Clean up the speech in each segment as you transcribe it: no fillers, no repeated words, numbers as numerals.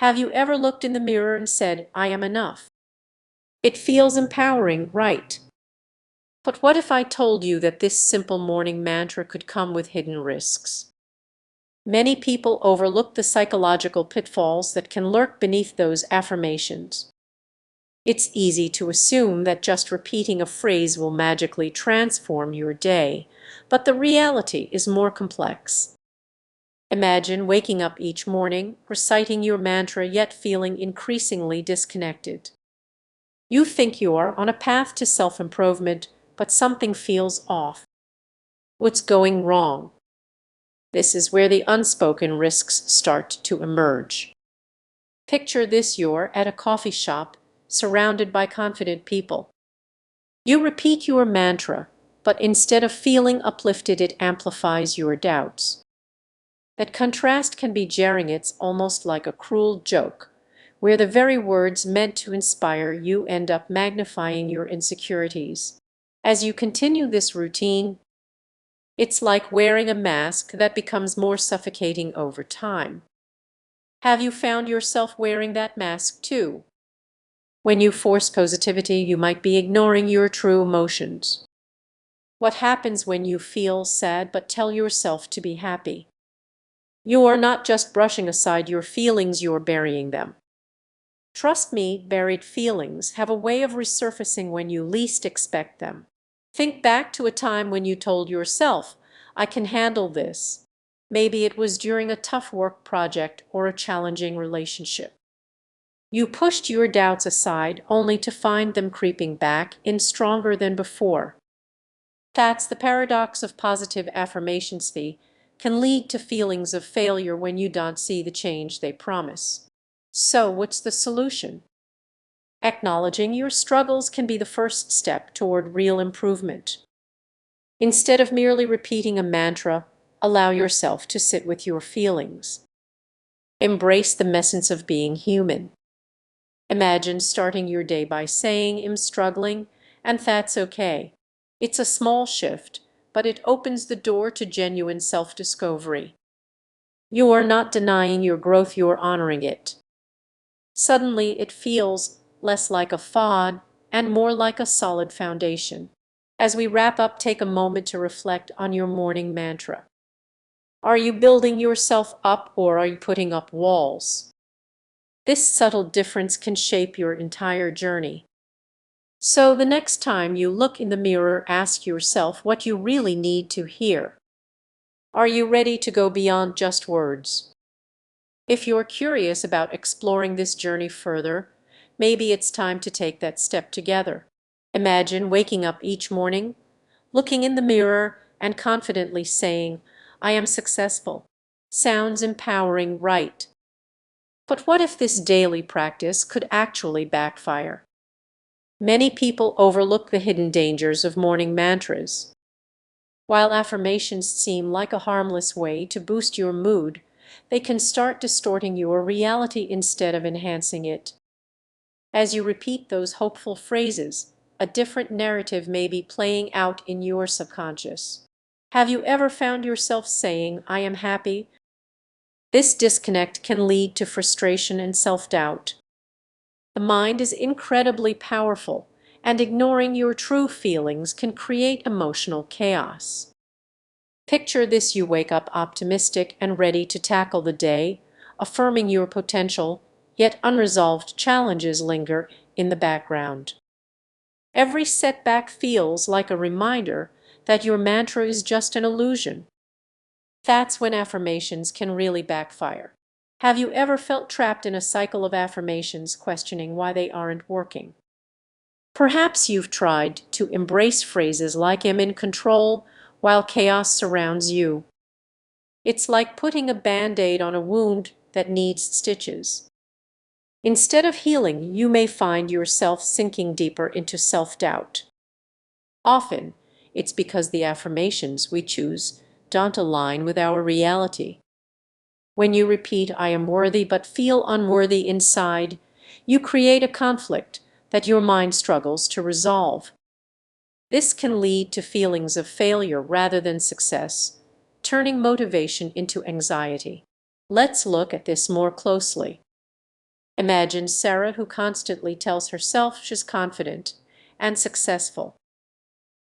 Have you ever looked in the mirror and said, "I am enough"? It feels empowering, right? But what if I told you that this simple morning mantra could come with hidden risks? Many people overlook the psychological pitfalls that can lurk beneath those affirmations. It's easy to assume that just repeating a phrase will magically transform your day, but the reality is more complex. Imagine waking up each morning, reciting your mantra, yet feeling increasingly disconnected. You think you are on a path to self-improvement, but something feels off. What's going wrong? This is where the unspoken risks start to emerge. Picture this: you're at a coffee shop, surrounded by confident people. You repeat your mantra, but instead of feeling uplifted, it amplifies your doubts. That contrast can be jarring. It's almost like a cruel joke, where the very words meant to inspire you end up magnifying your insecurities. As you continue this routine, it's like wearing a mask that becomes more suffocating over time. Have you found yourself wearing that mask too? When you force positivity, you might be ignoring your true emotions. What happens when you feel sad but tell yourself to be happy? You are not just brushing aside your feelings, you're burying them. Trust me, buried feelings have a way of resurfacing when you least expect them. Think back to a time when you told yourself, "I can handle this." Maybe it was during a tough work project or a challenging relationship. You pushed your doubts aside only to find them creeping back in stronger than before. That's the paradox of positive affirmations. They can lead to feelings of failure when you don't see the change they promise. So, what's the solution? Acknowledging your struggles can be the first step toward real improvement. Instead of merely repeating a mantra, allow yourself to sit with your feelings. Embrace the essence of being human. Imagine starting your day by saying, "I'm struggling, and that's okay." It's a small shift, but it opens the door to genuine self-discovery. You are not denying your growth, you're honoring it. Suddenly, it feels less like a fad and more like a solid foundation. As we wrap up, take a moment to reflect on your morning mantra. Are you building yourself up, or are you putting up walls? This subtle difference can shape your entire journey. So the next time you look in the mirror, ask yourself what you really need to hear. Are you ready to go beyond just words? If you're curious about exploring this journey further, maybe it's time to take that step together. Imagine waking up each morning, looking in the mirror, and confidently saying, "I am successful." Sounds empowering, right? But what if this daily practice could actually backfire? Many people overlook the hidden dangers of morning mantras. While affirmations seem like a harmless way to boost your mood, they can start distorting your reality instead of enhancing it. As you repeat those hopeful phrases, a different narrative may be playing out in your subconscious. Have you ever found yourself saying, "I am happy"? This disconnect can lead to frustration and self-doubt. The mind is incredibly powerful, and ignoring your true feelings can create emotional chaos. Picture this: you wake up optimistic and ready to tackle the day, affirming your potential, yet unresolved challenges linger in the background. Every setback feels like a reminder that your mantra is just an illusion. That's when affirmations can really backfire. Have you ever felt trapped in a cycle of affirmations, questioning why they aren't working? Perhaps you've tried to embrace phrases like "I'm in control" while chaos surrounds you. It's like putting a band-aid on a wound that needs stitches. Instead of healing, you may find yourself sinking deeper into self-doubt. Often, it's because the affirmations we choose don't align with our reality. When you repeat, "I am worthy," but feel unworthy inside, you create a conflict that your mind struggles to resolve. This can lead to feelings of failure rather than success, turning motivation into anxiety. Let's look at this more closely. Imagine Sarah, who constantly tells herself she's confident and successful.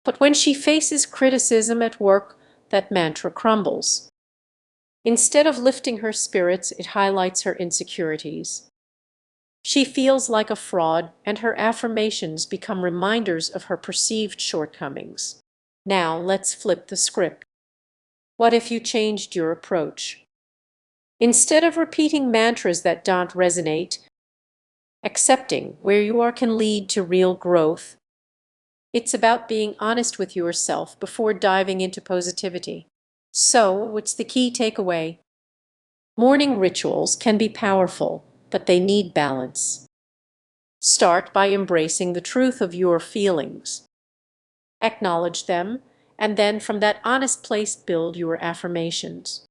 But when she faces criticism at work, that mantra crumbles. Instead of lifting her spirits, it highlights her insecurities. She feels like a fraud, and her affirmations become reminders of her perceived shortcomings. Now let's flip the script. What if you changed your approach? Instead of repeating mantras that don't resonate, accepting where you are can lead to real growth. It's about being honest with yourself before diving into positivity. So, what's the key takeaway? Morning rituals can be powerful, but they need balance. Start by embracing the truth of your feelings. Acknowledge them, and then from that honest place build your affirmations.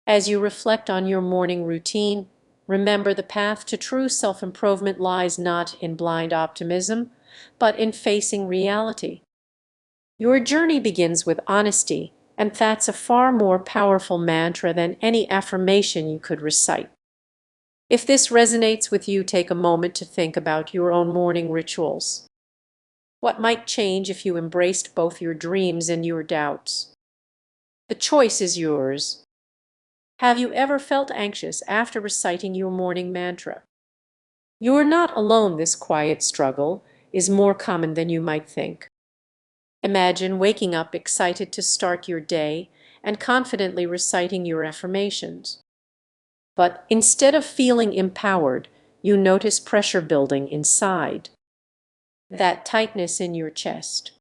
As you reflect on your morning routine, remember the path to true self-improvement lies not in blind optimism, but in facing reality. Your journey begins with honesty, and that's a far more powerful mantra than any affirmation you could recite. If this resonates with you, take a moment to think about your own morning rituals. What might change if you embraced both your dreams and your doubts? The choice is yours. Have you ever felt anxious after reciting your morning mantra? You are not alone. This quiet struggle is more common than you might think. Imagine waking up excited to start your day and confidently reciting your affirmations. But instead of feeling empowered, you notice pressure building inside. That tightness in your chest.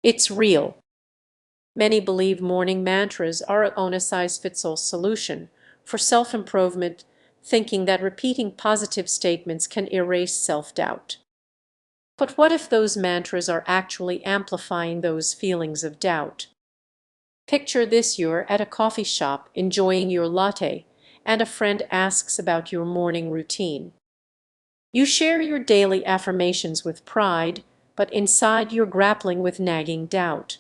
It's real. Many believe morning mantras are a one-size-fits-all solution for self-improvement, thinking that repeating positive statements can erase self-doubt. But what if those mantras are actually amplifying those feelings of doubt? Picture this: you're at a coffee shop enjoying your latte, and a friend asks about your morning routine. You share your daily affirmations with pride, but inside you're grappling with nagging doubt.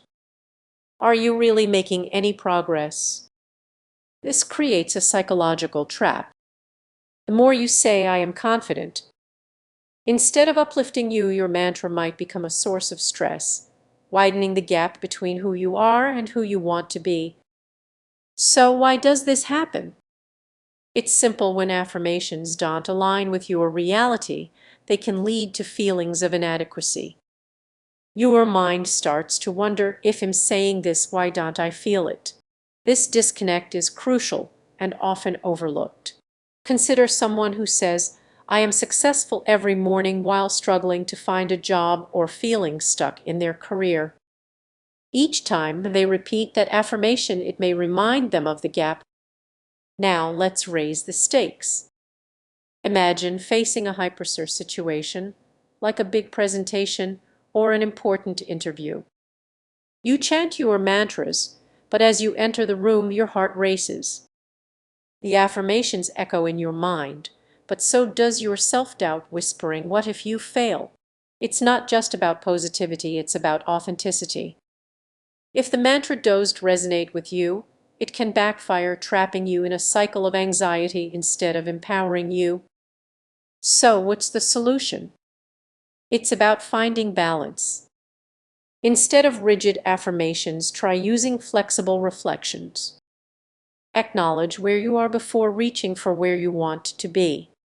Are you really making any progress? This creates a psychological trap. The more you say, "I am confident," instead of uplifting you, your mantra might become a source of stress, widening the gap between who you are and who you want to be. So why does this happen? It's simple. When affirmations don't align with your reality, they can lead to feelings of inadequacy. Your mind starts to wonder, if I'm saying this, why don't I feel it? This disconnect is crucial and often overlooked. Consider someone who says, "I am successful" every morning while struggling to find a job or feeling stuck in their career. Each time they repeat that affirmation, it may remind them of the gap. Now let's raise the stakes. Imagine facing a high-pressure situation, like a big presentation or an important interview. You chant your mantras, but as you enter the room, your heart races. The affirmations echo in your mind, but so does your self-doubt whispering, "What if you fail?" It's not just about positivity, it's about authenticity. If the mantra doesn't resonate with you, it can backfire, trapping you in a cycle of anxiety instead of empowering you. So what's the solution? It's about finding balance. Instead of rigid affirmations, try using flexible reflections. Acknowledge where you are before reaching for where you want to be.